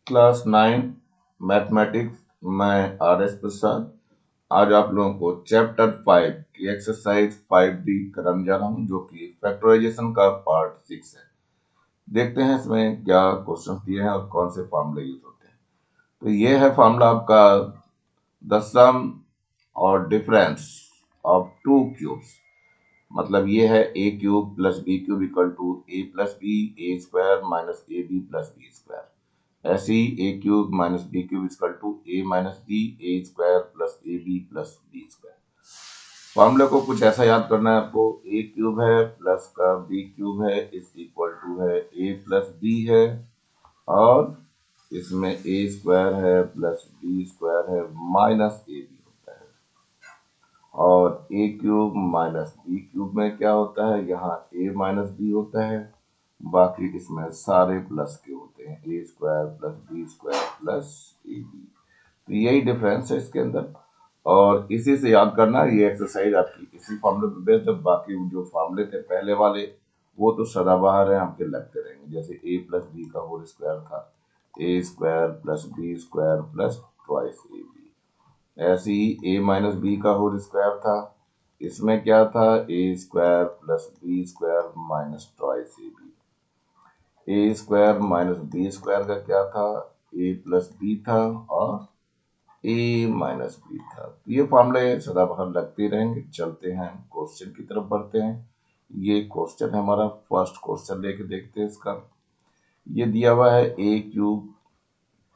Class 9 mathematics. मैं RS प्रसाद। आज आप लोगों को चैप्टर 5 की एक्सरसाइज 5D कराने जा रहा हूं, जो कि फैक्टराइजेशन का पार्ट 6 है। देखते हैं इसमें क्या क्वेश्चन दिए हैं और कौन से फॉर्मूले यूज होते हैं। तो ये है फॉर्मूला आपका, द सम और डिफरेंस ऑफ टू क्यूब्स। मतलब ये है a cube plus B cube equal to a plus B A square minus A B plus B square. ऐसे ही A cube minus B cube equal to A minus B A square plus A B plus B square. फॉर्मूले को कुछ ऐसा याद करना है आपको, ए क्यूब है प्लस का बी क्यूब है इज इक्वल टू है ए प्लस बी है, और इसमें ए स्क्वायर है प्लस बी स्क्वायर है माइनस ए बी होता है। और ए क्यूब माइनस बी क्यूब में क्या होता है, यहाँ ए माइनस बी होता है, बाकी इसमें सारे प्लस के होते हैं, A square plus B square plus A B. तो यही डिफरेंस है इसके अंदर, और इसी से याद करना। ये एक्सरसाइज आपकी इसी फॉर्मूले पे बेस्ड है। बाकी जो फॉर्मूले थे पहले वाले वो तो सदाबहार है, आपके लगते रहेंगे। जैसे ए प्लस बी का होल स्क्वायर था, A square plus B square plus twice A B. ऐसे ही ए माइनस बी का होल स्क्वायर था, इसमें क्या था, A square plus B square minus twice A B. A square minus B square का क्या था, ए प्लस बी था और ए माइनस बी था। तो ये फॉर्मूले सदाबहार लगते रहेंगे। चलते हैं क्वेश्चन की तरफ बढ़ते हैं। ये क्वेश्चन है हमारा, फर्स्ट क्वेश्चन लेके देखते हैं इसका। ये दिया हुआ है ए क्यूब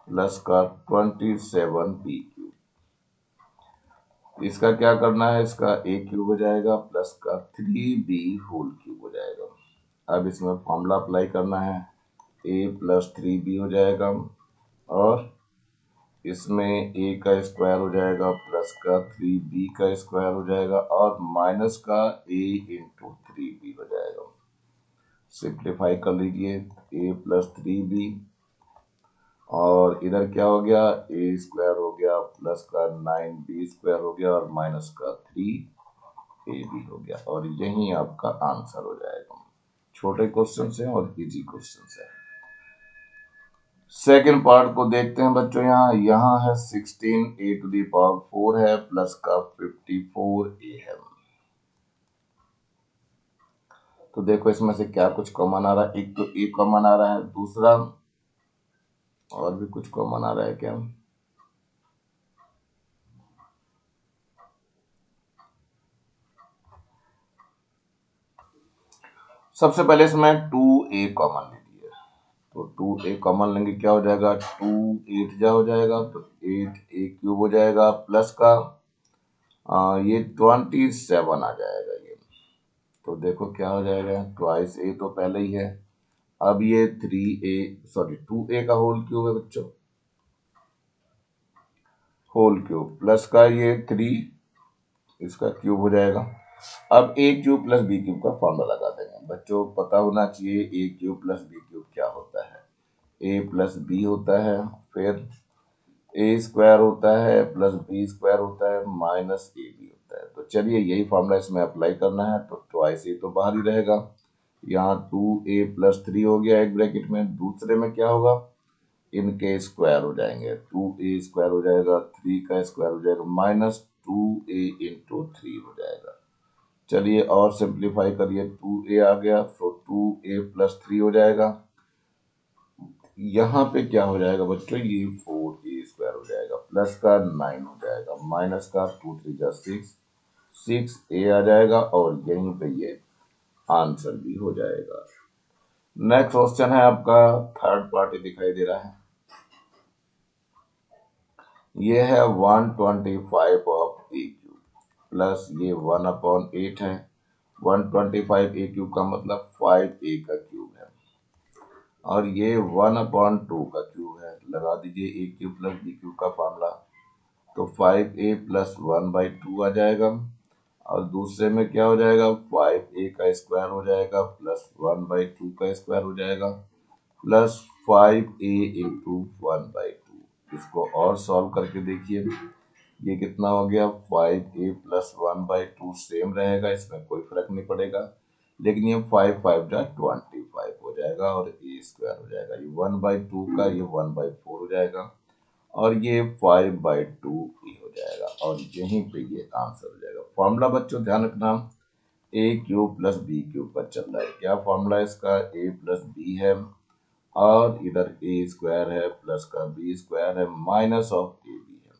प्लस का 27 बी क्यूब। इसका क्या करना है, इसका ए क्यूब हो जाएगा प्लस का 3b होल क्यूब हो जाएगा। अब इसमें फॉर्मूला अप्लाई करना है, ए प्लस 3b हो जाएगा, और इसमें ए का स्क्वायर हो जाएगा प्लस का 3b का स्क्वायर हो जाएगा, और माइनस का ए इंटू 3b हो जाएगा। सिंप्लीफाई कर लीजिए, ए प्लस 3b, और इधर क्या हो गया, ए स्क्वायर हो गया प्लस का 9b स्क्वायर हो गया और माइनस का 3ab हो गया, और यही आपका आंसर हो जाएगा। छोटे क्वेश्चन से और इजी क्वेश्चन से। सेकेंड पार्ट को देखते हैं बच्चों। यहाँ है 16a⁴ है प्लस का 54a है। तो देखो इसमें से क्या कुछ कॉमन आ रहा है, एक तो a कॉमन आ रहा है, दूसरा और भी कुछ कॉमन आ रहा है क्या, सबसे पहले इसमें 2a कॉमन ले लिया। तो 2a कॉमन लेंगे, क्या हो जाएगा, 2 8 जा हो जाएगा, तो 8a क्यूब हो जाएगा प्लस का ये 27 आ जाएगा ये। तो देखो क्या हो जाएगा, ट्वाइस ए तो पहले ही है, अब ये 2a का होल क्यूब है बच्चों, होल क्यूब प्लस का ये 3 इसका क्यूब हो जाएगा। अब ए क्यूब प्लस बी क्यूब का फॉर्मूला लगा देंगे। बच्चों पता होना चाहिए ए क्यूब प्लस बी क्यूब क्या होता है। ए प्लस बी होता है, फिर ए स्क्वायर होता है प्लस बी स्क्वायर होता है माइनस ए बी होता है। तो चलिए यही फॉर्मूला इसमें अप्लाई करना है। तो ट्वाइस ए तो बाहर ही रहेगा, यहाँ 2a प्लस 3 हो गया एक ब्रैकेट में, दूसरे में क्या होगा, इनके स्क्वायर हो जाएंगे, 2a स्क्वायर हो जाएगा, 3 का स्क्वायर हो जाएगा माइनस 2a इंटू 3 हो जाएगा। चलिए और सिंप्लीफाई करिए, 2a आ गया तो 2a प्लस 3 हो जाएगा। यहाँ पे क्या हो जाएगा बच्चों, ये 4a स्क्वायर हो जाएगा प्लस का 9 हो जाएगा माइनस का 2 3 जा 6a आ जाएगा, और यहीं पे ये आंसर भी हो जाएगा। नेक्स्ट क्वेश्चन है आपका, थर्ड पार्टी दिखाई दे रहा है। ये है 125 ऑफ ए क्यूब प्लस ये 1/8 है। 125 ए क्यूब का मतलब 5a का क्यूब है, और ये 1/2 का क्यूब है। लगा दीजिए ए क्यूब प्लस बी क्यूब का फॉर्मूला, तो 5a प्लस 1/2 आ जाएगा, और दूसरे में क्या हो जाएगा, 5a का स्क्वायर हो जाएगा प्लस 1/2 का स्क्वायर हो जाएगा प्लस 5a इंटू 1/2। इसको और सॉल्व करके देखिए, ये कितना हो गया, 5a प्लस 1/2 सेम रहेगा, इसमें कोई फर्क नहीं पड़ेगा। लेकिन ये 5×5 = 25 हो जाएगा और ए स्क्वायर हो जाएगा। ये 1/2 का ये 1/4 हो जाएगा और ये 5/2 ही हो जाएगा और यहीं पे ये आंसर हो जाएगा। फॉर्मूला बच्चों ध्यान रखना, a³ + b³ का चल रहा है। क्या फॉर्मूला इसका? a + b है और इधर a स्क्वायर है प्लस का b स्क्वायर है माइनस ऑफ ab है।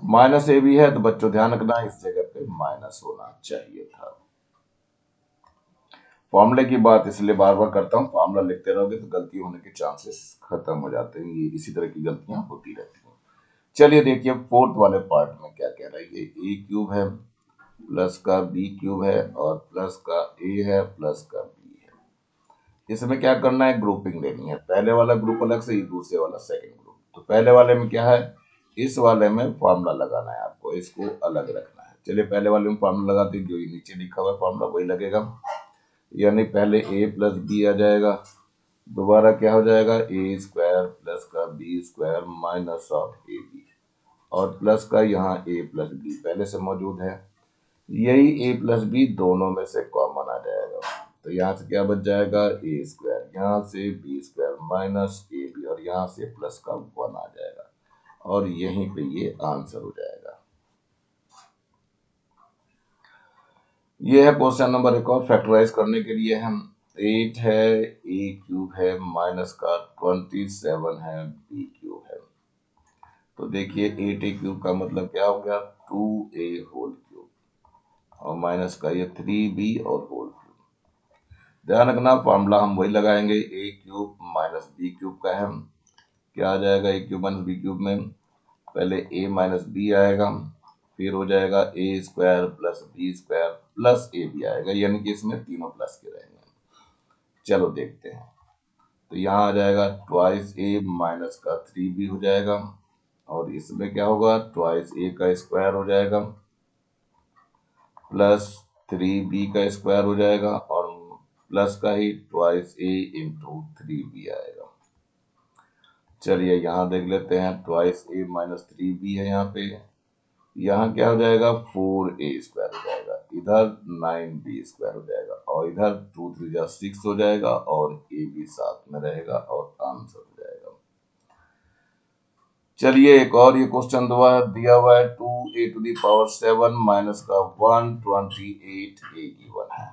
माइनस ab है तो बच्चों ध्यान रखना इस जगह पे माइनस होना चाहिए था। फॉर्मूले की बात इसलिए बार बार करता हूँ, फॉर्मूला लिखते रहोगे तो गलती होने के चांसेस खत्म हो जाते हैं। ये इसी तरह की गलतियां होती रहती हैं। चलिए देखिए फोर्थ वाले पार्ट में क्या कह रहा है। ये a³ है प्लस का b³ है और प्लस का a है प्लस का b है। इसमें क्या करना है? ग्रुपिंग लेनी है। पहले वाला ग्रुप अलग से, दूसरे वाला सेकंड ग्रुप। तो पहले वाले में क्या है? इस वाले में फॉर्मूला लगाना है आपको, इसको अलग रखना है। चलिए पहले वाले में फॉर्मूला लगाते हैं। जो ये नीचे लिखा हुआ है फॉर्मूला वही लगेगा, यानी पहले a + b आ जाएगा, दोबारा क्या हो जाएगा? a² प्लस का b square minus of ab और प्लस का यहाँ a + b पहले से मौजूद है। यही a + b दोनों में से कॉमन आ जाएगा तो यहाँ से क्या बच जाएगा? a², यहाँ से b² माइनस ab और यहाँ से प्लस का 1 आ जाएगा और यहीं पे ये आंसर हो जाएगा। ये है क्वेश्चन नंबर एक और फैक्टराइज करने के लिए हम 8 है a³ है माइनस का 27 है b³ है। तो देखिए 8a³ का मतलब क्या हो गया? 2a³ और माइनस का ये 3b और होल क्यूब। ध्यान रखना फॉर्मूला हम वही लगाएंगे, a³ माइनस b³ का है। क्या आ जाएगा? a³ माइनस b³ में पहले a माइनस b आएगा, फिर हो जाएगा a² plus b² plus ab आएगा, यानी कि इसमें तीनों प्लस के रहेंगे। चलो देखते हैं। तो यहाँ आ जाएगा ट्वाइस a माइनस का 3b हो जाएगा और इसमें क्या होगा? ट्वाइस a का स्क्वायर हो जाएगा प्लस 3b का स्क्वायर हो जाएगा और प्लस का ही ट्वाइस a इंटू 3b आएगा। चलिए यहाँ देख लेते हैं, ट्वाइस a माइनस 3b है यहाँ पे। यहाँ क्या हो जाएगा? 4a² हो जाएगा, इधर 9b² हो जाएगा और इधर 2 3 जा 6 हो जाएगा और a भी साथ में रहेगा और आंसर हो जाएगा। चलिए एक और ये क्वेश्चन दिया हुआ है 2a⁷ माइनस का 128a गिवन है।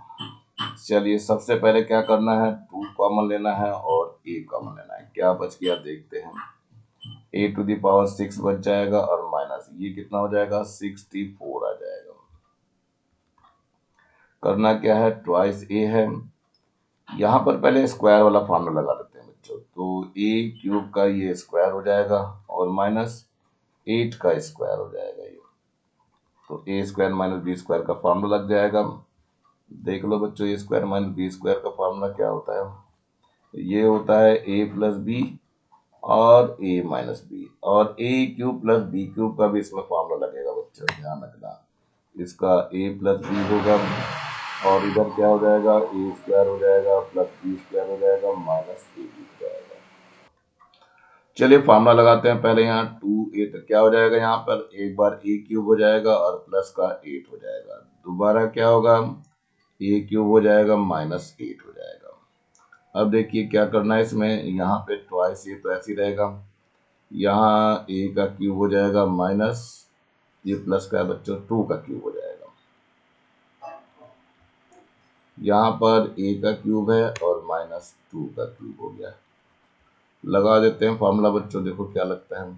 चलिए सबसे पहले क्या करना है? 2 कॉमन लेना है और a कॉमन लेना है। क्या बच गया देखते हैं। a⁶ बच जाएगा और माइनस ये कितना हो जाएगा? 64 आ जाएगा। करना क्या है? ट्वाइस a है, यहाँ पर पहले स्क्वायर वाला फॉर्मूला लगा लेते हैं बच्चों। तो a³ का ये स्क्वायर हो जाएगा और माइनस 8 का स्क्वायर हो जाएगा ये। तो a² माइनस b² का फॉर्मूला लग जाएगा। देख लो बच्चों, a² माइनस b² का फॉर्मूला क्या होता है? ये होता है a + b और a माइनस b और a³ + b³ का भी इसमें फॉर्मूला लगेगा बच्चों, ध्यान रखना। इसका a + b होगा और इधर क्या हो जाएगा? a² हो जाएगा प्लस b² हो जाएगा माइनस ab हो जाएगा। चलिए फॉर्मूला लगाते हैं पहले। यहाँ 2a तक क्या हो जाएगा? यहाँ पर एक बार a³ हो जाएगा और प्लस का 8 हो जाएगा, दोबारा क्या होगा? a³ हो जाएगा माइनस 8 हो जाएगा। अब देखिए क्या करना है इसमें। यहाँ पे ट्वाइस a तो ऐसे ही रहेगा, यहाँ a का क्यूब हो जाएगा माइनस ये प्लस का है बच्चों 2 का क्यूब हो जाएगा। यहाँ पर a का क्यूब है और माइनस 2 का क्यूब हो गया। लगा देते हैं फॉर्मूला बच्चों, देखो क्या लगता है।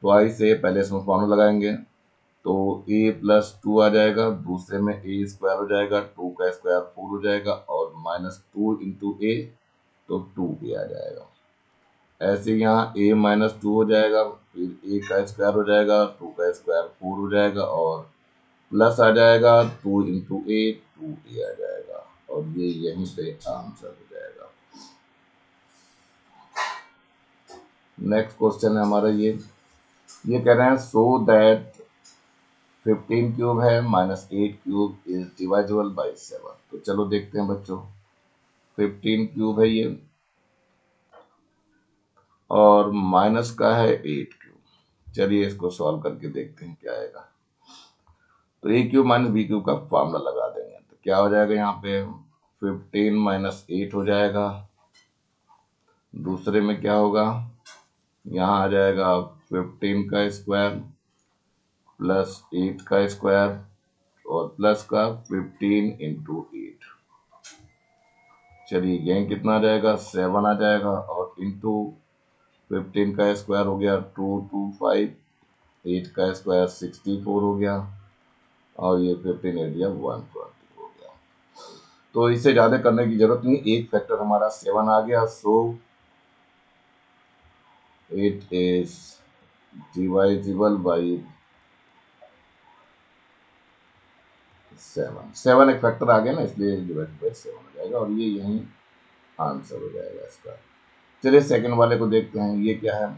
ट्वाइस a पहले इसमें फॉर्मूला लगाएंगे तो a + 2 आ जाएगा, दूसरे में a² हो जाएगा, 2 का स्क्वायर 4 हो जाएगा और माइनस 2 इंटू a तो 2a आ जाएगा। ऐसे यहाँ a माइनस 2 हो जाएगा, फिर a का स्क्वायर हो जाएगा, 2 का स्क्वायर 4 हो जाएगा और प्लस आ जाएगा 2 इंटू a 2a आ जाएगा और ये यहीं पे आंसर हो जाएगा। नेक्स्ट क्वेश्चन है हमारा ये कह रहे हैं सो दैट 15³ है माइनस 8³ इज डिवाइजेबल बाई 7। तो चलो देखते हैं बच्चों, 15³ है ये और माइनस का है 8³। चलिए इसको सॉल्व करके देखते हैं क्या आएगा। तो A cube minus B cube का फॉर्मूला लगा देंगे। तो क्या हो जाएगा यहाँ पे 15 माइनस 8 हो जाएगा। दूसरे में क्या होगा, यहाँ आ जाएगा 15 का स्क्वायर प्लस 8 का स्क्वायर और प्लस का 15 इंटू 8। चलिए यही कितना आ जाएगा 7 आ जाएगा और इंटू 15 का स्क्वायर हो गया 225, 8 का स्क्वायर 64 हो गया और ये 15 एरिया 120 हो गया। तो इससे ज्यादा करने की जरूरत नहीं, एक फैक्टर हमारा 7 आ गया। So it is divisible by 7। 7 एक फैक्टर आ गया ना, इसलिए डिवाइड बाई 7 हो जाएगा और ये यही आंसर हो जाएगा इसका। चलिए सेकंड वाले को देखते हैं, ये क्या है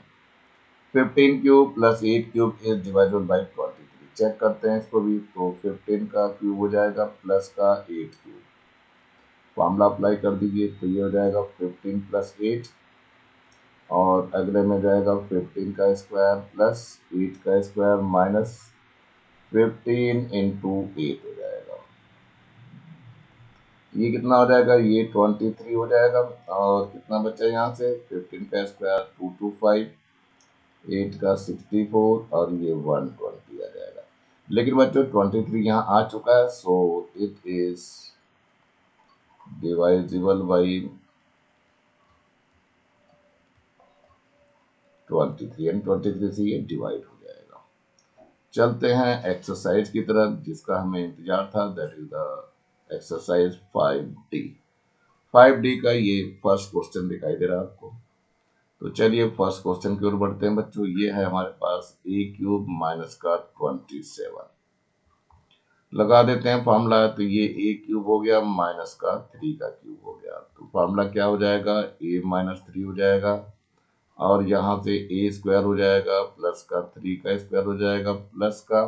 15 cube plus 8 cube is divided by 23। Check करते हैं इसको भी। तो 15 का क्यूब हो जाएगा प्लस का 8 क्यूब, फॉर्मूला अप्लाई कर दीजिए। तो ये हो जाएगा 15 प्लस 8 और अगले में जाएगा 15 का स्क्वायर प्लस 8 का स्क्वायर माइनस 15 इंटू 8 हो जाएगा। ये कितना हो जाएगा, ये 23 हो जाएगा और कितना बचा यहाँ से 15 का स्क्वायर 225, 8 का 64 और ये 120 आ जाएगा। लेकिन बच्चों 23 यहाँ आ चुका है, so it is divisible by 23 and 23 से ये डिवाइड हो जाएगा। चलते हैं एक्सरसाइज की तरफ जिसका हमें इंतजार था, that is the exercise 5D। 5D का ये फर्स्ट क्वेश्चन दिखाई दे रहा है आपको। तो चलिए फर्स्ट क्वेश्चन की ओर बढ़ते हैं बच्चों। ये है हमारे पास ए क्यूब माइनस का 27 लगा देते हैं फॉर्मूला। तो ये ए क्यूब हो गया माइनस का 3 का क्यूब हो गया। तो फॉर्मूला क्या हो जाएगा, ए माइनस 3 हो जाएगा और यहाँ से ए स्क्वायर हो जाएगा प्लस का 3 का स्क्वायर हो जाएगा प्लस का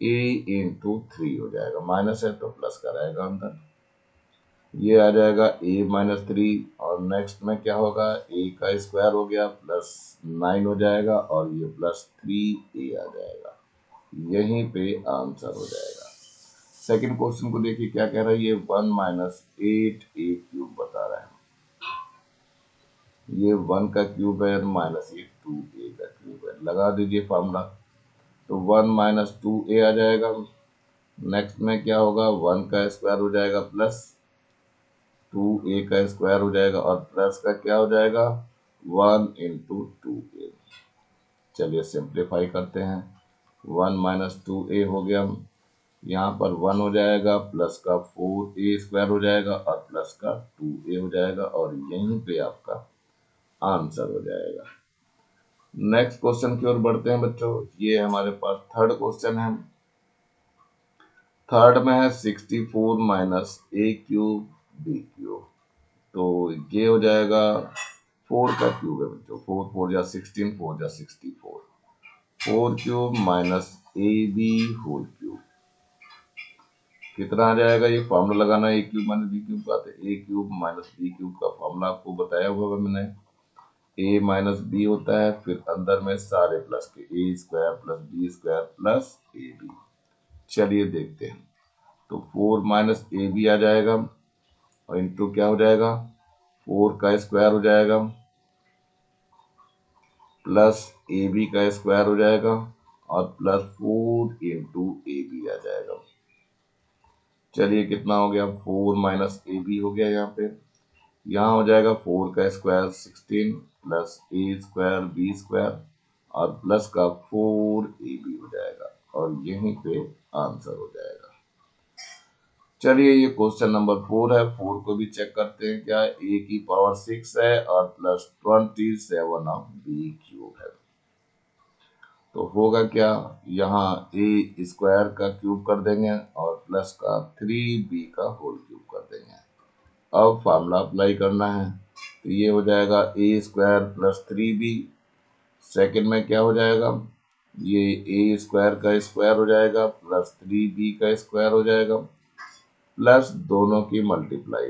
ए इंटू 3 हो जाएगा। माइनस है तो प्लस का रहेगा अंदर, ये आ जाएगा a माइनस 3 और नेक्स्ट में क्या होगा a का स्क्वायर हो गया प्लस 9 हो जाएगा और ये प्लस 3a आ जाएगा। यहीं पे आंसर हो जाएगा। सेकंड क्वेश्चन को देखिए क्या कह रहा है, ये 1 माइनस 8a क्यूब बता रहा है। ये 1 का क्यूब है माइनस ये 2a का क्यूब है, लगा दीजिए फॉर्मूला। तो 1 माइनस 2a आ जाएगा। नेक्स्ट में क्या होगा 1 का स्क्वायर हो जाएगा प्लस 2a का स्क्वायर हो जाएगा और प्लस का क्या हो जाएगा 1 इंटू 2a। चलिए सिंप्लीफाई करते हैं। 1 माइनस 2a हो गया, यहाँ पर 1 हो जाएगा प्लस का 4a स्क्वायर हो जाएगा और प्लस का 2a हो जाएगा और यहीं पे आपका आंसर हो जाएगा। नेक्स्ट क्वेश्चन की ओर बढ़ते हैं बच्चों। ये हमारे पास थर्ड क्वेश्चन है। थर्ड में है 64 minus a cube b cube. तो ये हो जाएगा 4 का क्यूब है बच्चों, 4 4 या 16, 4 या 64, 4 cube minus A B whole cube कितना आ जाएगा। ये फॉर्मूला लगाना है A cube minus B cube का। तो A cube minus B cube का फॉर्मूला आपको बताया हुआ है मैंने, ए माइनस बी होता है फिर अंदर में सारे प्लस के A square plus B square plus A B. चलिए देखते हैं। तो 4 माइनस ए बी आ जाएगा और इंटू क्या हो जाएगा 4 का स्क्वायर हो जाएगा प्लस ए बी का स्क्वायर हो जाएगा और प्लस 4 इंटू ए बी आ जाएगा। चलिए कितना हो गया 4 माइनस ए बी हो गया। यहाँ पे यहाँ हो जाएगा 4 का स्क्वायर 16 प्लस ए स्क्वायर बी स्क्वायर और प्लस का 4 ए बी हो जाएगा और यहीं पे आंसर हो जाएगा। चलिए ये क्वेश्चन नंबर 4 है। 4 को भी चेक करते हैं। क्या a की पावर 6 है और प्लस 27 ऑफ b क्यूब है। तो होगा क्या, यहाँ a स्क्वायर का क्यूब कर देंगे और प्लस का 3b का होल क्यूब कर देंगे। अब फार्मूला अप्लाई करना है। तो ये हो जाएगा a square plus 3b। Second में क्या हो जाएगा, ये a स्क्वायर का स्क्वायर हो जाएगा प्लस 3b का स्क्वायर हो जाएगा प्लस दोनों की मल्टीप्लाई।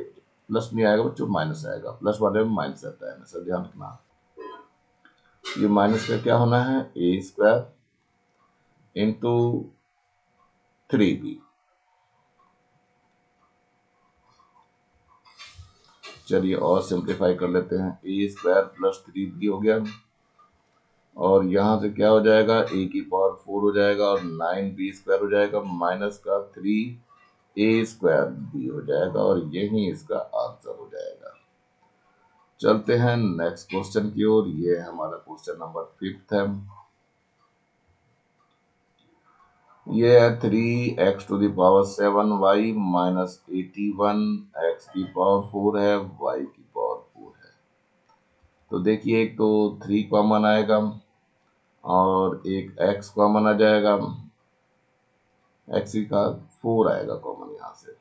प्लस नहीं आएगा बच्चों, माइनस आएगा। प्लस वाले में माइनस आता है, हमेशा ध्यान रखना। ये माइनस का क्या होना है, ए स्क्वायर इंटू 3b। चलिए और सिंप्लीफाई कर लेते हैं। ए स्क्वायर प्लस 3b हो गया, और यहाँ से क्या हो जाएगा, ए की पावर 4 हो जाएगा और 9b स्क्वायर हो जाएगा, माइनस का 3a स्क्वायर b हो जाएगा, और यही इसका आंसर हो जाएगा। चलते हैं नेक्स्ट क्वेश्चन की ओर। ये हमारा क्वेश्चन नंबर 5 है। ये है 3x⁴ माइनस 81 x की पावर 4 है, y की पावर 4 है। तो देखिए एक तो 3 कॉमन आएगा और एक x कॉमन आ जाएगा, x का 4 आएगा कॉमन यहाँ से,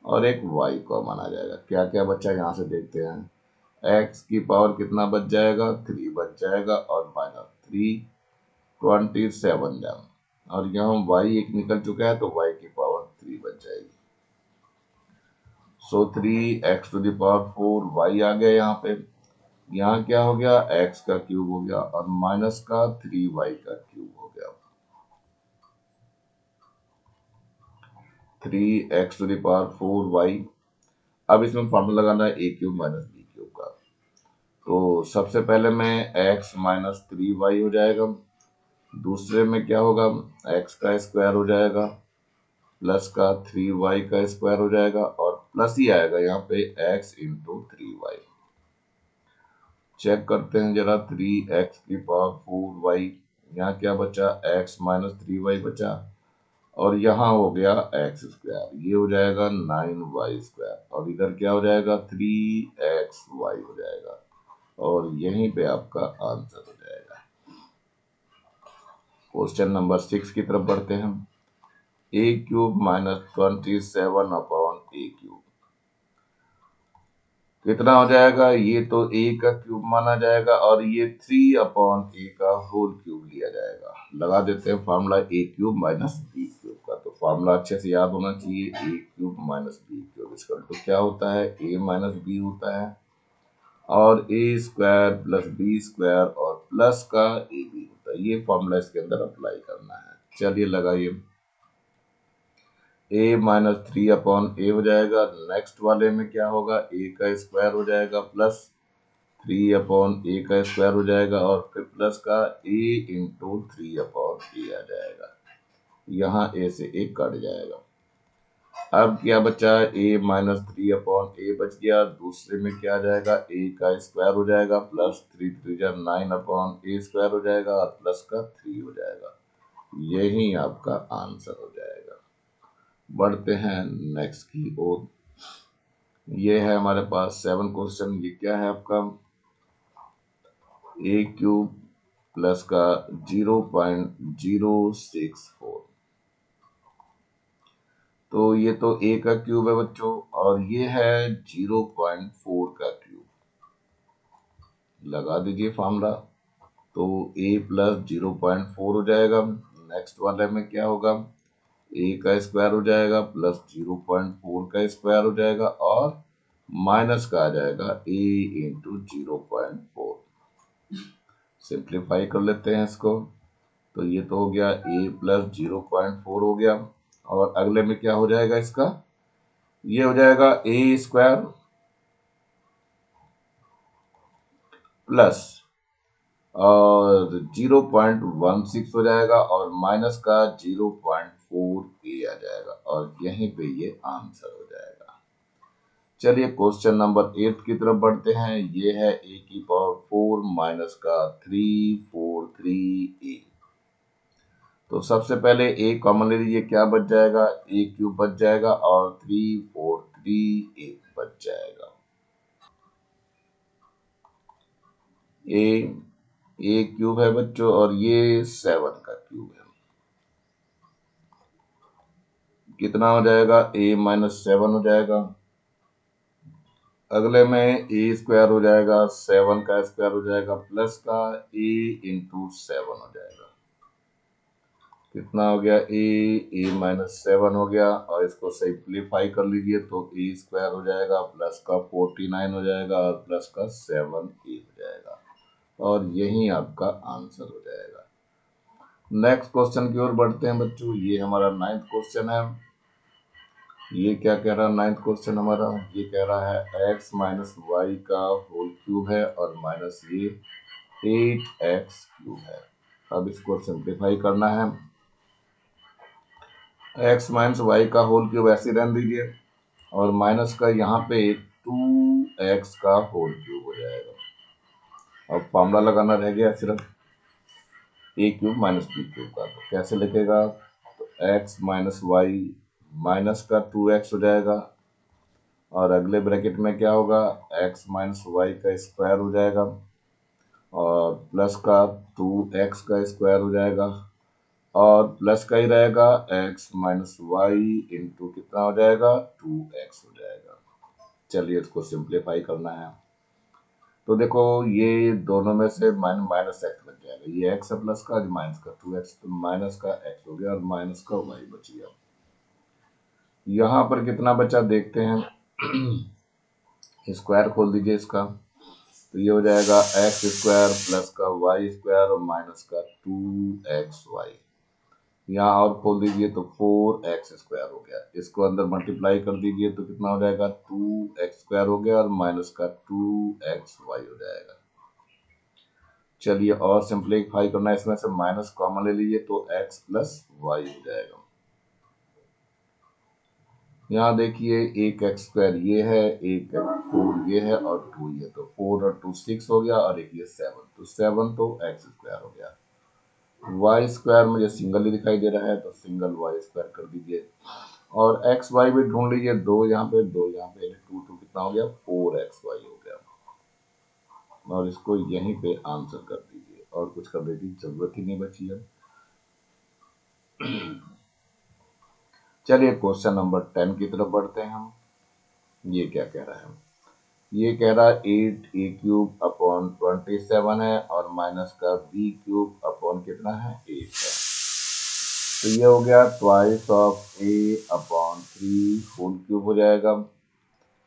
और एक y कॉमन आ जाएगा। क्या क्या बच्चा यहाँ से देखते हैं। x की पावर कितना बच जाएगा, 3 बच जाएगा, और माइनस 3 27 जाएगा, और यहाँ y एक निकल चुका है तो y की पावर 3 बच जाएगी। सो 3x⁴y आ गया यहाँ पे। यहाँ क्या हो गया, x का क्यूब हो गया और माइनस का 3y का क्यूब हो गया। 3x⁴y। अब इसमें फॉर्मूला लगाना है a³ माइनस b³ का। तो सबसे पहले में x माइनस 3y हो जाएगा, दूसरे में क्या होगा, x का स्क्वायर हो जाएगा प्लस का 3y का स्क्वायर हो जाएगा, और प्लस ही आएगा यहाँ पे x इंटू 3y। चेक करते हैं जरा, 3x की पावर 4y, यहाँ क्या बचा, x माइनस 3y बचा, और यहाँ हो गया x स्क्वायर, ये हो जाएगा 9y स्क्वायर, और इधर क्या हो जाएगा, 3xy हो जाएगा, और यहीं पे आपका आंसर हो जाएगा। क्वेश्चन नंबर 6 की तरफ बढ़ते हैं। a³ minus 27/a³। कितना हो जाएगा, ये तो a का क्यूब माना जाएगा और ये 3/a का होल क्यूब लिया जाएगा। लगा देते हैं फार्मूला a³ माइनस b³ का। तो फार्मूला अच्छे से याद होना चाहिए, a³ minus b³ equal to क्या होता है, a माइनस b होता है, और a square plus b square और प्लस का ab होता है। ये फार्मूला इसके अंदर अप्लाई करना है। चलिए लगाइए, a माइनस 3/a हो जाएगा। नेक्स्ट वाले में क्या होगा, a का स्क्वायर हो जाएगा प्लस 3/a का स्क्वायर हो जाएगा, और फिर प्लस का a इंटू 3/a आ जाएगा। यहाँ a से a कट जाएगा। अब क्या बचा, a माइनस 3/a बच गया। दूसरे में क्या आ जाएगा, a का स्क्वायर हो जाएगा प्लस 3 3 9/a स्क्वायर हो जाएगा, और प्लस का 3 हो जाएगा। यही आपका आंसर हो जाएगा। बढ़ते हैं नेक्स्ट की ओर। ये है हमारे पास 7 क्वेश्चन। ये क्या है आपका, a³ प्लस का 0.064। तो ये तो a का क्यूब है बच्चों, और ये है 0.4 का क्यूब। लगा दीजिए फार्मूला, तो a प्लस 0.4 हो जाएगा। नेक्स्ट वाले में क्या होगा, a का स्क्वायर हो जाएगा प्लस 0.4 का स्क्वायर हो जाएगा, और माइनस का आ जाएगा a इंटू 0.4। सिंप्लीफाई कर लेते हैं इसको। तो ये तो हो गया a प्लस 0.4 हो गया, और अगले में क्या हो जाएगा इसका, ये हो जाएगा a स्क्वायर प्लस और 0.16 हो जाएगा, और माइनस का 0.4a आ जाएगा, और यहीं पे ये आंसर हो जाएगा। चलिए क्वेश्चन नंबर 8 की तरफ बढ़ते हैं। ये है a की पावर 4 माइनस का 343a। तो सबसे पहले a कॉमन ले लीजिए, क्या बच जाएगा, a³ बच जाएगा और 343a बच जाएगा। a³ है बच्चों, और ये 7 का क्यूब है। कितना हो जाएगा, a माइनस 7 हो जाएगा। अगले में a स्क्वायर हो जाएगा, 7 का स्क्वायर हो जाएगा, प्लस का a इंटू 7 हो जाएगा। कितना हो गया, a माइनस 7 हो गया, और इसको सिंप्लीफाई कर लीजिए तो a स्क्वायर हो जाएगा प्लस का 49 हो जाएगा, और प्लस का 7a हो जाएगा, और यही आपका आंसर हो जाएगा। नेक्स्ट क्वेश्चन की ओर बढ़ते हैं बच्चों। ये हमारा 9th क्वेश्चन है। ये क्या कह रहा है 9th क्वेश्चन हमारा? ये कह रहा है x माइनस वाई का होल क्यूब है और माइनस ये 8x क्यूब है। अब इसको सिंप्लीफाई करना है। x माइनस वाई का होल क्यूब ऐसे रहने दीजिए और माइनस का यहाँ पे 2x का होल क्यूब हो जाएगा। अब फॉर्मूला लगाना रह गया सिर्फ ए क्यूब माइनस बी क्यूब का। तो कैसे लिखेगा? तो x माइनस वाई माइनस का 2x हो जाएगा और अगले ब्रैकेट में क्या होगा? x माइनस वाई का स्क्वायर हो जाएगा और प्लस का 2x का स्क्वायर हो जाएगा और प्लस का ही रहेगा x माइनस वाई इंटू कितना हो जाएगा? 2x हो जाएगा। चलिए इसको सिंप्लीफाई करना है। तो देखो ये दोनों में से माइनस एक्स बच जाएगा। ये एक्स है प्लस का, माइनस का 2x, तो माइनस का एक्स हो गया और माइनस का वाई बच गया। यहाँ पर कितना बचा देखते हैं। स्क्वायर खोल दीजिए इसका, तो ये हो जाएगा एक्स स्क्वायर प्लस का वाई स्क्वायर और माइनस का 2xy। यहाँ और खोल दीजिए तो 4x स्क्वायर हो गया। इसको अंदर मल्टीप्लाई कर दीजिए तो कितना हो जाएगा? 2x स्क्वायर हो गया और माइनस का 2xy हो जाएगा। चलिए और सिंप्लीफाई करना है। इसमें से माइनस कॉमन ले लीजिए तो x प्लस वाई हो जाएगा। यहाँ देखिए एक एक्स स्क्वायर ये है, एक 4 ये है और 2 ये, तो 4 और 2 6 हो गया और एक ये 7, तो 7 तो एक्स स्क्वायर हो गया। वाई स्क्वायर मुझे सिंगल ही दिखाई दे रहा है तो सिंगल वाई स्क्वायर कर दीजिए और एक्स वाई भी ढूंढ लीजिए। 2 यहाँ पे 2 यहाँ पे, 2 2 कितना हो गया? 4xy हो गया और इसको यहीं पे आंसर कर दीजिए और कुछ करने की जरूरत ही नहीं बची है। चलिए क्वेश्चन नंबर 10 की तरफ बढ़ते हैं हम। ये क्या कह रहा है? ये कह रहा है 8a क्यूब अपॉन 27 है और माइनस का b क्यूब अपॉन कितना है? 8 है। तो ये हो गया twice of a upon 3 whole cube हो जाएगा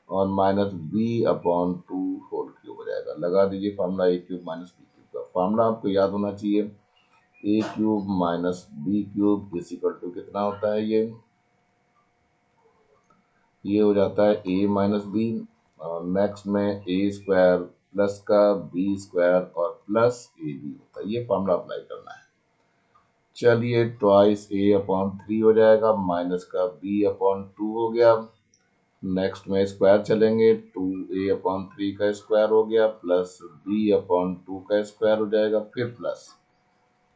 और minus b upon 2 whole cube हो जाएगा। लगा दीजिए formula a cube minus b cube का। फॉर्मूला आपको याद होना चाहिए, a cube minus b cube is equal to कितना होता है? ये हो जाता है a माइनस बी और नेक्स्ट में ए स्क्वायर प्लस का बी स्क्वायर और प्लस ए बी होता है। ये फॉर्मूला अप्लाई करना है। चलिए ट्वाइस ए अपॉन 3 हो जाएगा, माइनस का बी अपॉन 2 हो गया। नेक्स्ट में स्क्वायर चलेंगे, 2a अपॉन 3 का स्क्वायर हो गया प्लस b अपॉन 2 का स्क्वायर हो जाएगा, फिर plus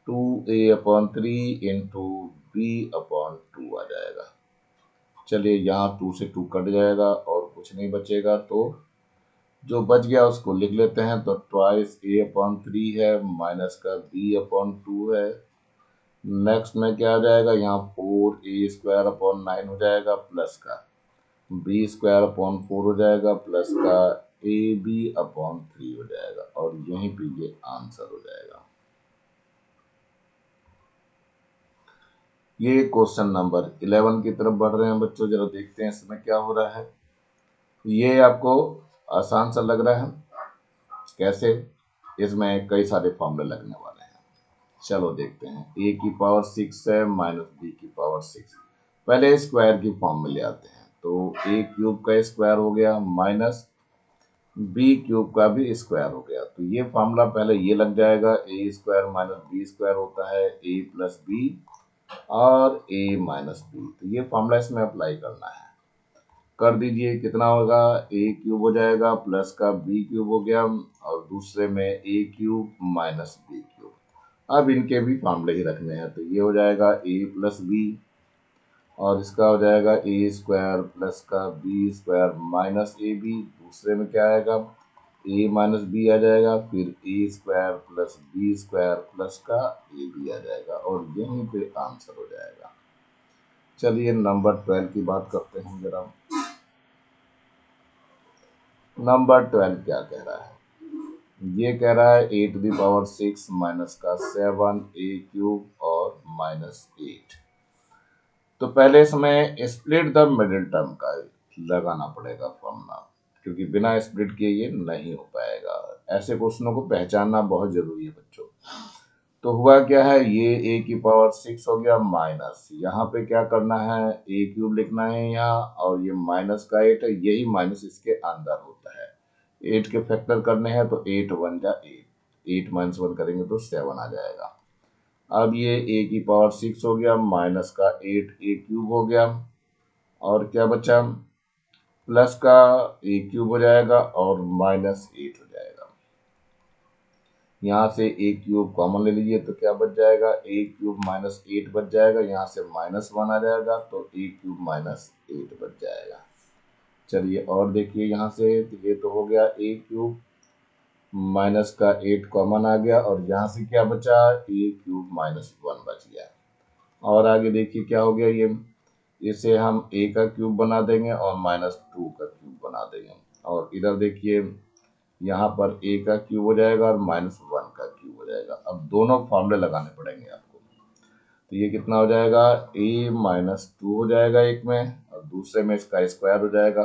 2a upon 3 into B upon 2 आ जाएगा। चलिए यहाँ 2 से 2 कट जाएगा और कुछ नहीं बचेगा, तो जो बच गया उसको लिख लेते हैं। तो ट्वाइस a अपॉन 3 है, माइनस का b अपॉन 2 है। नेक्स्ट में क्या आ जाएगा? यहाँ 4a स्क्वायर अपॉन 9 हो जाएगा प्लस का b स्क्वायर अपॉन 4 हो जाएगा प्लस का ab अपॉन 3 हो जाएगा और यहीं पे ये आंसर हो जाएगा। ये क्वेश्चन नंबर 11 की तरफ बढ़ रहे हैं बच्चों। जरा देखते हैं इसमें क्या हो रहा है। ये आपको आसान सा लग रहा है, कैसे? इसमें कई सारे फॉर्मूले लगने वाले हैं। चलो देखते हैं। a की पावर 6 है माइनस b की पावर 6। पहले स्क्वायर की फॉर्म में ले आते हैं। तो a क्यूब का स्क्वायर हो गया माइनस b क्यूब का भी स्क्वायर हो गया। तो ये फॉर्मूला पहले ये लग जाएगा, a square minus b square होता है a प्लस बी और a माइनस बी। तो ये फॉर्मूला इसमें अप्लाई करना है। कर दीजिए, कितना होगा? a क्यूब हो जाएगा प्लस का b क्यूब हो गया और दूसरे में a cube minus b cube. अब इनके भी फॉर्मूले ही रखने हैं। तो ये हो जाएगा a प्लस बी और इसका हो जाएगा ए स्क्वायर प्लस का B square minus A B. दूसरे में क्या आएगा? a माइनस बी आ जाएगा, फिर A square plus B square plus का ए बी आ जाएगा और यहीं पे आंसर हो जाएगा। चलिए नंबर 12 की बात करते हैं जरा। नंबर 12 क्या कह रहा है? ये कह रहा है ए टू द पावर 6 माइनस का 7 ए क्यूब और माइनस 8। तो पहले इसमें स्प्लिट द मिडिल टर्म का लगाना पड़ेगा फॉर्मूला, क्योंकि बिना स्प्लिट किए ये नहीं हो पाएगा। ऐसे क्वेश्चनों को पहचानना बहुत जरूरी है बच्चों। तो हुआ क्या है, ये ए की पावर 6 हो गया माइनस, यहाँ पे क्या करना है, ए क्यूब लिखना है यहाँ, और ये माइनस का 8 है, यही माइनस इसके अंदर होता है। 8 के फैक्टर करने हैं तो 8 1 जा 8, 8 माइनस 1 करेंगे तो 7 आ जाएगा। अब ये ए की पावर 6 हो गया माइनस का 8 ए क्यूब हो गया, और क्या बचा, प्लस का ए क्यूब हो जाएगा और माइनस 8 हो जाएगा। यहाँ से ए क्यूब कॉमन ले लीजिए तो क्या बच जाएगा, ए क्यूब माइनस 8 बच जाएगा, यहाँ से माइनस 1 आ जाएगा तो ए क्यूब माइनस 8 बच जाएगा। चलिए और देखिए यहाँ से, ये तो हो गया ए क्यूब माइनस का 8 कॉमन आ गया, और यहाँ से क्या बचा, ए क्यूब माइनस 1 बच गया। और आगे देखिए क्या हो गया, ये इसे हम ए का क्यूब बना देंगे और माइनस 2 का क्यूब बना देंगे, और इधर देखिए यहाँ पर ए का क्यूब हो जाएगा और माइनस 1 का क्यूब हो जाएगा। अब दोनों फॉर्मूले लगाने पड़ेंगे आपको, तो ये कितना हो जाएगा, ए माइनस 2 हो जाएगा एक में, और दूसरे में इसका स्क्वायर हो जाएगा,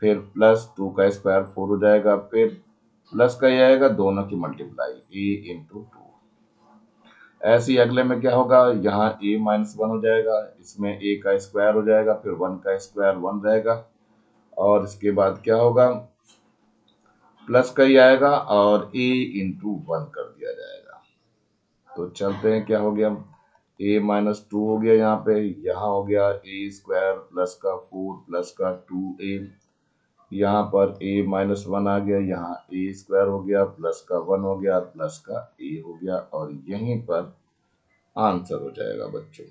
फिर प्लस 2 का स्क्वायर 4 हो जाएगा, फिर प्लस का ये आएगा दोनों की मल्टीप्लाई ए इंटू 2। ऐसे ही अगले में क्या होगा, यहाँ ए माइनस 1 हो जाएगा, इसमें ए का स्क्वायर हो जाएगा, फिर 1 का स्क्वायर 1 रहेगा, और इसके बाद क्या होगा, प्लस का ही आएगा और ए इंटू 1 कर दिया जाएगा। तो चलते हैं क्या हो गया, ए माइनस 2 हो गया यहाँ हो गया ए स्क्वायर प्लस का 4 प्लस का 2a, यहाँ पर ए माइनस 1 आ गया, यहाँ ए स्क्वायर हो गया प्लस का 1 हो गया प्लस का ए हो गया, और यहीं पर आंसर हो जाएगा बच्चों।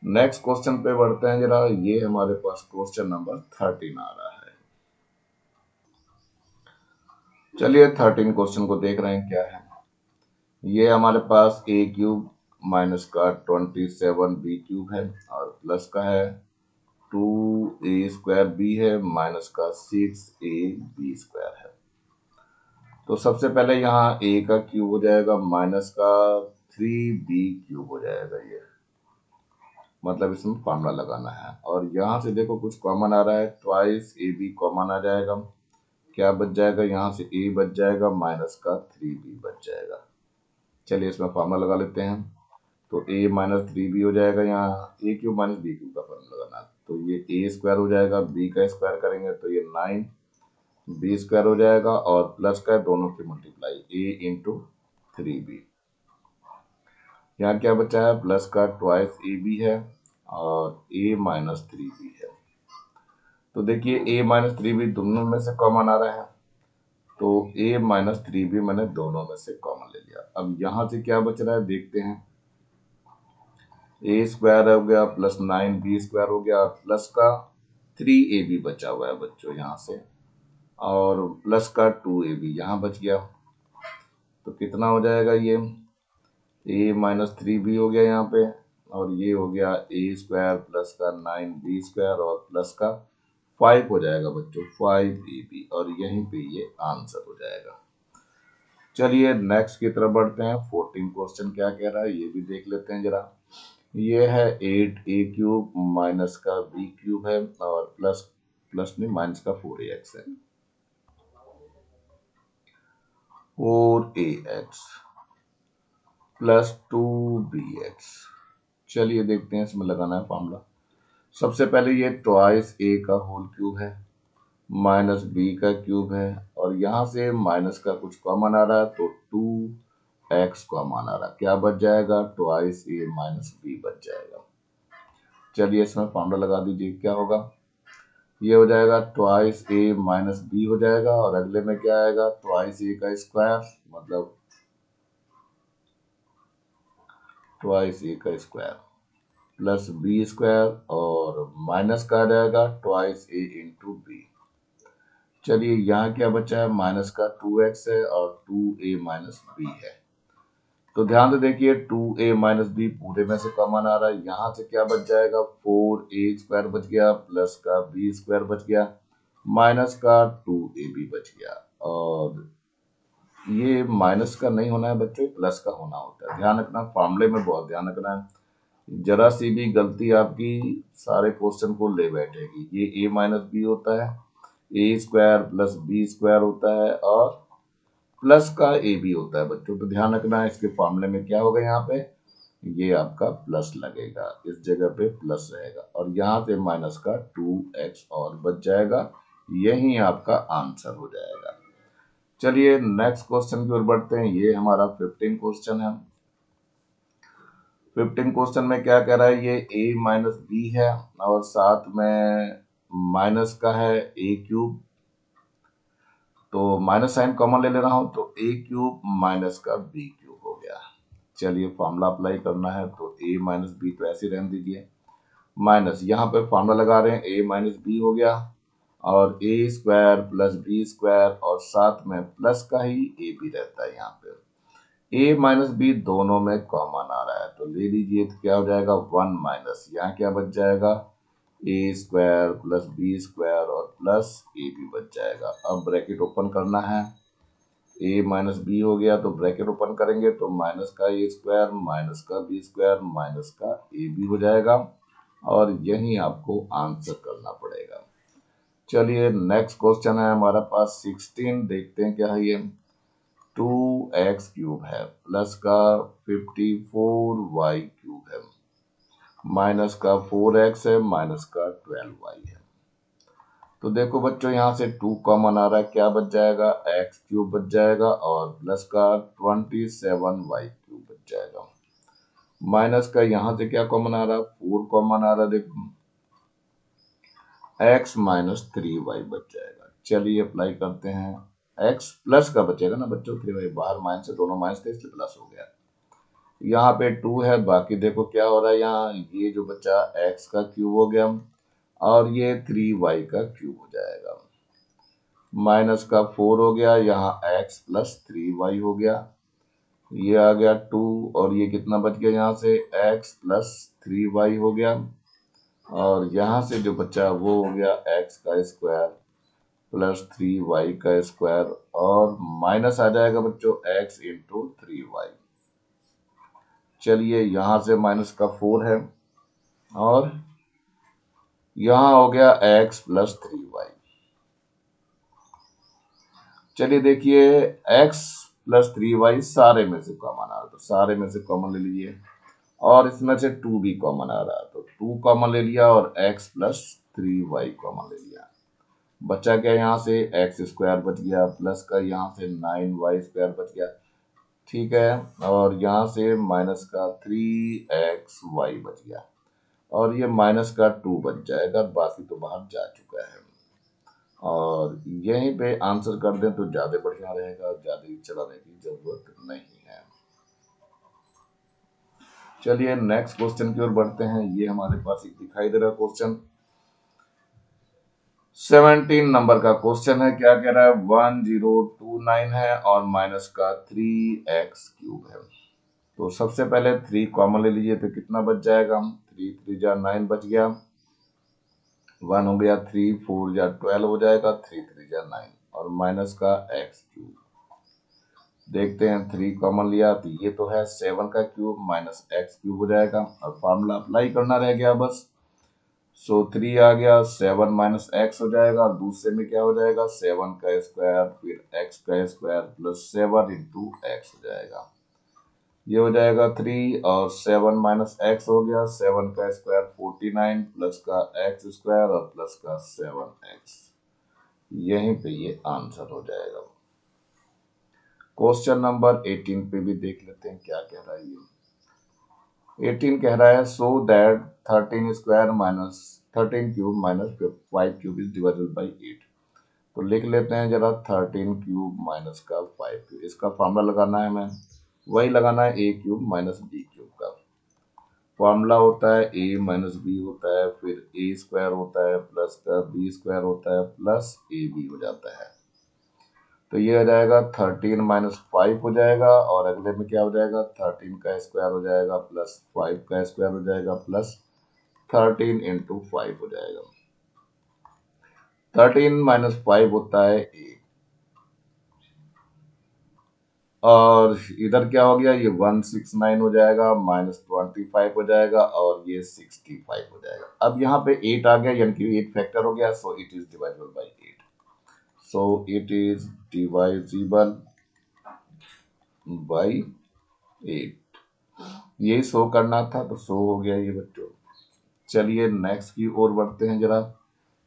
नेक्स्ट क्वेश्चन पे बढ़ते हैं जरा, ये हमारे पास क्वेश्चन नंबर 13 आ रहा है। चलिए 13 क्वेश्चन को देख रहे हैं क्या है। ये हमारे पास ए क्यूब माइनस का 27 बी क्यूब है, और प्लस का है 2a स्क्वायर बी है, माइनस का 6a बी स्क्वायर है। तो सबसे पहले यहाँ a का क्यूब हो जाएगा माइनस का 3b क्यूब हो जाएगा, ये मतलब इसमें फॉर्मूला लगाना है। और यहाँ से देखो कुछ कॉमन आ रहा है, ट्वाइस ए बी कॉमन आ जाएगा, क्या बच जाएगा, यहाँ से a बच जाएगा माइनस का 3b बच जाएगा। चलिए इसमें फॉर्मूला लगा लेते हैं, तो a माइनस 3b हो जाएगा, यहाँ a cube minus B cube का फॉर्मूला लगाना है, तो ये a स्क्वायर हो जाएगा, b का स्क्वायर करेंगे तो ये 9 बी स्क्वायर हो जाएगा, और प्लस का दोनों की मल्टीप्लाई a इंटू 3b। यहाँ क्या बचा है, प्लस का ट्वाइस ए बी है और a माइनस 3b है। तो देखिए a माइनस 3b दोनों में से कॉमन आ रहा है, तो a माइनस 3b मैंने दोनों में से कॉमन ले लिया। अब यहाँ से क्या बच रहा है देखते हैं, a स्क्वायर हो गया प्लस 9b स्क्वायर हो गया, प्लस का 3ab बचा हुआ है बच्चों यहाँ से, और प्लस का 2ab यहाँ बच गया। तो कितना हो जाएगा, ये a माइनस 3b हो गया यहाँ पे, और ये हो गया a स्क्वायर प्लस का 9b स्क्वायर और प्लस का 5 हो जाएगा बच्चों 5ab, और यहीं पे ये आंसर हो जाएगा। चलिए नेक्स्ट की तरफ बढ़ते हैं, 14 क्वेश्चन क्या कह रहा है ये भी देख लेते हैं जरा। ये है 8a क्यूब माइनस का b क्यूब है, और प्लस प्लस नहीं माइनस का 4ax है, 4ax प्लस 2bx। चलिए देखते हैं इसमें लगाना है फॉर्मूला। सबसे पहले ये ट्वाइस a का होल क्यूब है माइनस b का क्यूब है, और यहाँ से माइनस का कुछ कॉमन आ रहा है तो 2x कॉमन आ रहा है, क्या बच जाएगा, ट्वाइस a माइनस b बच जाएगा। चलिए इसमें फॉर्मूला लगा दीजिए, क्या होगा, ये हो जाएगा ट्वाइस a माइनस b हो जाएगा, और अगले में क्या आएगा, ट्वाइस a का स्क्वायर मतलब ट्वाइस a का स्क्वायर प्लस बी स्क्वायर, और माइनस का आ जाएगा ट्वाइस a इंटू बी। चलिए यहाँ क्या बचा है, माइनस का 2x है और 2a माइनस b है। तो ध्यान से देखिए 2a माइनस b पूरे में से कॉमन आ रहा है, यहाँ से क्या बच जाएगा, 4a स्क्वायर बच गया प्लस का b स्क्वायर बच गया माइनस का 2ab बच गया। और ये माइनस का नहीं होना है बच्चों, प्लस का होना होता है, ध्यान रखना, फॉर्मूले में बहुत ध्यान रखना है, जरा सी भी गलती आपकी सारे क्वेश्चन को ले बैठेगी। ये a माइनस बी होता है, ए स्क्वायर प्लस बी स्क्वायर होता है, और प्लस का ए बी होता है बच्चों, तो ध्यान रखना है इसके फॉर्मूले में क्या होगा, यहाँ पे ये आपका प्लस लगेगा, इस जगह पे प्लस रहेगा और यहाँ से माइनस का 2x और बच जाएगा, यही आपका आंसर हो जाएगा। चलिए नेक्स्ट क्वेश्चन की ओर बढ़ते हैं, ये हमारा 15 क्वेश्चन है। 15 क्वेश्चन में क्या कह रहा है, ये a माइनस बी है और साथ में माइनस का है a क्यूब, तो माइनस साइन कॉमन ले रहा हूं तो a क्यूब माइनस का b क्यूब हो गया। चलिए फॉर्मूला अप्लाई करना है तो a माइनस बी तो ऐसे रहने दीजिए, माइनस यहाँ पे फॉर्मूला लगा रहे हैं a माइनस बी हो गया और a square plus B square और साथ में प्लस का ही a भी रहता है, यहाँ पे a माइनस बी दोनों में कॉमन आ रहा है तो ले लीजिए, तो क्या हो जाएगा 1 माइनस, यहाँ क्या बच जाएगा a square plus B square और प्लस a भी बच जाएगा। अब ब्रैकेट ओपन करना है, a माइनस बी हो गया तो ब्रैकेट ओपन करेंगे तो माइनस का a स्क्वायर माइनस का बी स्क्वायर माइनस का a भी हो जाएगा और यही आपको आंसर करना पड़ेगा। चलिए नेक्स्ट क्वेश्चन है हमारा पास 16, देखते हैं क्या है ये। 2x क्यूब है प्लस का 54y क्यूब है माइनस का 4x है माइनस का 12y है। तो देखो बच्चों यहाँ से 2 कॉमन आ रहा है, क्या बच जाएगा x क्यूब बच जाएगा और प्लस का 27y क्यूब बच जाएगा, माइनस का यहाँ से क्या कॉमन आ रहा है 4 कॉमन आ रहा है, देखो x माइनस 3y बच जाएगा। चलिए अप्लाई करते हैं, x प्लस का बचेगा ना बच्चों, 3y बाहर माइनस से दोनों माइनस थे इसलिए प्लस हो गया, यहाँ पे 2 है, बाकी देखो क्या हो रहा है, यहाँ ये जो बचा x का क्यूब हो गया और ये 3y का क्यूब हो जाएगा, माइनस का 4 हो गया, यहाँ x प्लस 3y हो गया, ये आ गया 2 और ये कितना बच गया, यहाँ से x प्लस 3y हो गया और यहाँ से जो बचा वो हो गया x का स्क्वायर प्लस 3y का स्क्वायर और माइनस आ जाएगा बच्चों x इंटू 3y। चलिए यहाँ से माइनस का 4 है और यहाँ हो गया x प्लस 3y। चलिए देखिए x प्लस 3y सारे में से कॉमन आ रहा है तो सारे में से कॉमन ले लीजिए और इसमें से 2 भी कॉमन आ रहा है तो 2 कॉमन ले लिया और x प्लस 3y कॉमन ले लिया, बचा क्या यहाँ से एक्स स्क्वायर बच गया प्लस का यहाँ से 9y स्क्वायर बच गया, ठीक है, और यहाँ से माइनस का 3xy बच गया और ये माइनस का 2 बच जाएगा, बाकी तो बाहर जा चुका है और यहीं पे आंसर कर दें तो ज्यादा बढ़िया रहेगा, ज्यादा चलाने की जरूरत नहीं है। चलिए नेक्स्ट क्वेश्चन की ओर बढ़ते हैं, ये हमारे पास एक दिखाई दे रहा क्वेश्चन 17 नंबर का क्वेश्चन है, क्या कह रहा है 1029 है और माइनस का 3x क्यूब है, तो सबसे पहले 3 कॉमन ले लीजिए तो कितना बच जाएगा, 3 3 जा 9 बच गया, 1 हो गया, 3 4 जा 12 हो जाएगा, 3 3 जा 9 और माइनस का x क्यूब, देखते हैं 3 कॉमन लिया तो ये तो है 7 का क्यूब माइनस x क्यूब हो जाएगा और फार्मूला अप्लाई करना रह गया बस, सो 3 आ गया 7 माइनस एक्स हो जाएगा और दूसरे में क्या हो जाएगा 7 का स्क्वायर फिर x का स्क्वायर प्लस 7 इंटू एक्स हो जाएगा, ये हो जाएगा 3 और 7 माइनस एक्स हो गया, 7 का स्क्वायर 49 प्लस का एक्स स्क्वायर और प्लस का 7x, यहीं पे ये आंसर हो जाएगा। क्वेश्चन नंबर 18 पे भी देख लेते हैं क्या कह रहा है ये। 18 कह रहा है so that 13 square minus 13 cube minus 5 cube is divided by 8, तो लिख लेते हैं जरा 13 क्यूब माइनस का 5 क्यूब, इसका फॉर्मूला लगाना है, हमें वही लगाना है a cube minus B cube का, फॉर्मूला होता है a माइनस बी होता है फिर a स्क्वायर होता है प्लस का b स्क्वायर होता है प्लस a b हो जाता है, तो ये हो जाएगा 13 माइनस 5 हो जाएगा और अगले में क्या हो जाएगा 13 का स्क्वायर हो जाएगा प्लस 5 का स्क्वायर हो जाएगा प्लस 13 इंटू 5 हो जाएगा, 13 माइनस 5 होता है 8 और इधर क्या हो गया ये 169 हो जाएगा माइनस 25 हो जाएगा और ये 65 हो जाएगा। अब यहाँ पे 8 आ गया यानी कि 8 फैक्टर हो गया, so it is dividable by 8, so it is divisible by 8। यही शो करना था तो शो हो गया ये बच्चों। चलिए नेक्स्ट की ओर बढ़ते हैं जरा।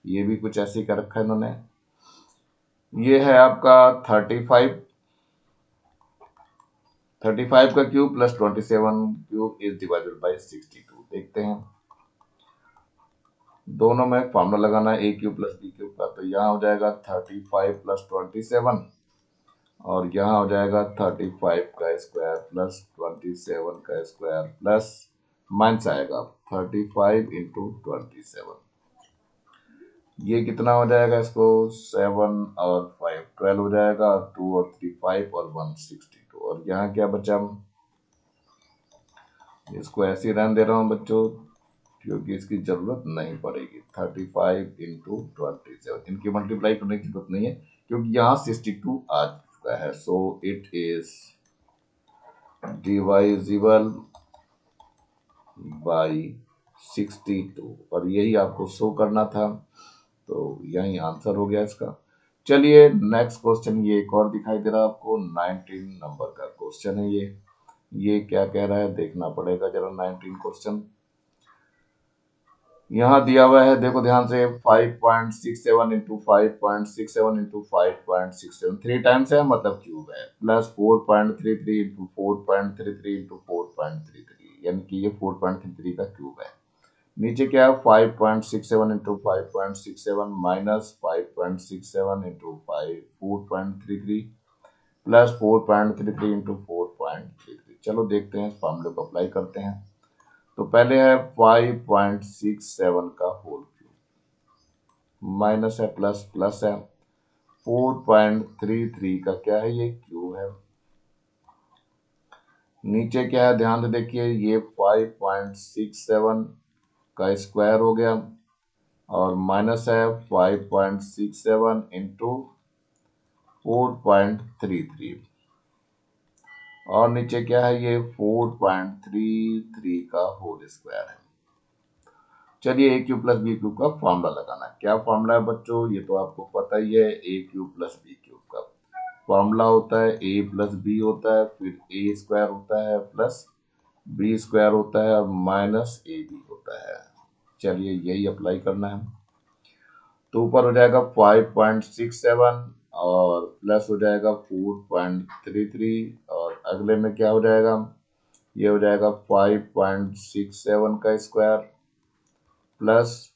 ये भी कुछ ऐसे ही कर रखा है इन्होंने। ये है आपका 35। 35 का cube plus 27 cube is divided by 62। देखते हैं, दोनों में फॉर्मूला लगाना है A cube plus B cube का। तो यहाँ हो जाएगा 35 प्लस 27 और यहाँ हो जाएगा 35 का स्क्वायर प्लस 27 का स्क्वायर प्लस माइनस आएगा 35 इंटू 27। ये कितना हो जाएगा, इसको 7 और 5 12 हो जाएगा, और 2 और 3 5 और 1 62। और यहाँ क्या बचा, इसको ऐसे ही रहने दे रहा हूँ बच्चों क्योंकि इसकी जरूरत नहीं पड़ेगी। 35 इंटू 27 इनकी मल्टीप्लाई करने की जरूरत नहीं है क्योंकि यहाँ 62 आ चुका है। So it is divisible by 62 और यही आपको शो करना था। तो यही आंसर हो गया इसका। चलिए नेक्स्ट क्वेश्चन, ये एक और दिखाई दे रहा है आपको, 19 नंबर का क्वेश्चन है ये क्या कह रहा है देखना पड़ेगा जरा। 19 क्वेश्चन यहाँ दिया हुआ है, देखो ध्यान से। 5.67 इंटू 5.67 इंटू 5.67 3 टाइम्स है मतलब क्यूब है, प्लस 4.33 इंटू 4.33 इंटू 4.33 यानी कि ये 4.33 का क्यूब है। नीचे क्या है, 5.67 into 5.67 minus 5.67 into 4.33 plus 4.33 into 4.33। चलो देखते हैं, इस फॉर्मूले को अप्लाई करते हैं। तो पहले है 5.67 का होल क्यूब माइनस है प्लस प्लस है 4.33 का क्या है, ये क्यूब है। नीचे क्या है ध्यान से देखिए, ये 5.67 का स्क्वायर हो गया और माइनस है 5.67 इंटू 4.33 और नीचे क्या है, ये 4.33 का होल स्क्वायर है। चलिए ए क्यूब प्लस बी क्यूब का फॉर्मूला लगाना है। क्या फॉर्मूला है बच्चों, ये तो आपको पता ही है। A cube plus B cube का फॉर्मूला होता है ए प्लस बी होता है, फिर ए स्क्वायर होता है प्लस बी स्क्वायर होता है और माइनस ए बी होता है। चलिए यही अप्लाई करना है। तो ऊपर हो जाएगा 5.67 और प्लस हो जाएगा 4.33 और अगले में क्या हो जाएगा, ये हो जाएगा 5.67 का स्क्वायर प्लस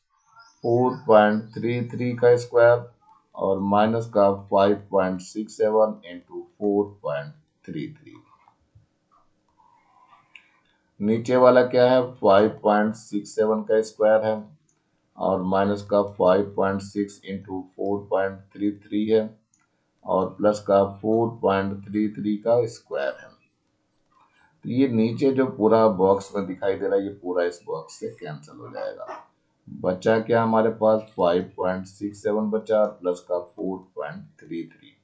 4.33 का स्क्वायर और माइनस का 5.67 इंटू 4.33। नीचे वाला क्या है, 5.67 का स्क्वायर है और माइनस का 5.6 इंटू 4.33 है और प्लस का 4.33 का स्क्वायर है। तो ये नीचे जो पूरा बॉक्स में दिखाई दे रहा है, ये पूरा इस बॉक्स से कैंसिल हो जाएगा। बचा क्या हमारे पास, 5.67 बचा प्लस का 4.33।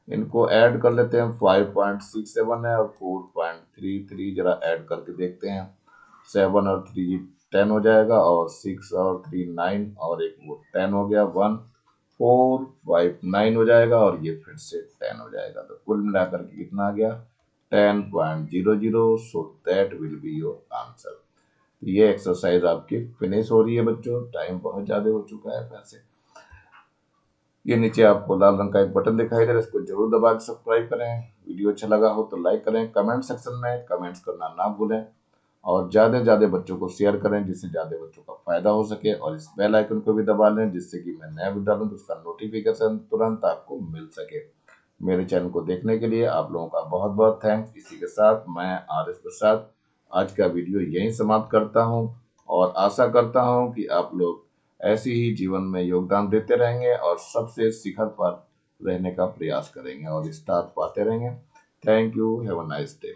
इनको ऐड कर लेते हैं, 5.67 है और 4.33 जरा ऐड करके देखते हैं। 7 और 3 10 हो जाएगा और 6 और 3 9 और एक वो 10 हो गया, 1 4 5 9 हो जाएगा और ये फिर से 10 हो जाएगा। तो कुल मिलाकर के कितना आ गया, 10.00। So that will be your answer. ये एक्सरसाइज आपकी फिनिश हो रही है बच्चों, टाइम बहुत ज्यादा हो चुका है वैसे। ये नीचे आपको लाल रंग का एक बटन दिखाई दे रहा है, इसको जरूर दबा के सब्सक्राइब करें। वीडियो अच्छा लगा हो तो लाइक करें, कमेंट सेक्शन में कमेंट्स करना ना भूलें और ज्यादा से ज्यादा बच्चों को शेयर करें जिससे ज्यादा बच्चों का फायदा हो सके। और इस बेल आइकन को भी दबा लें जिससे कि मैं नया वीडियो डालूं तो उसका नोटिफिकेशन तुरंत आपको मिल सके। मेरे चैनल को देखने के लिए आप लोगों का बहुत बहुत थैंक्स। इसी के साथ मैं RS प्रसाद आज का वीडियो यहीं समाप्त करता हूं और आशा करता हूं कि आप लोग ऐसे ही जीवन में योगदान देते रहेंगे और सबसे शिखर पर रहने का प्रयास करेंगे और स्टार पाते रहेंगे। Thank you, have a nice day.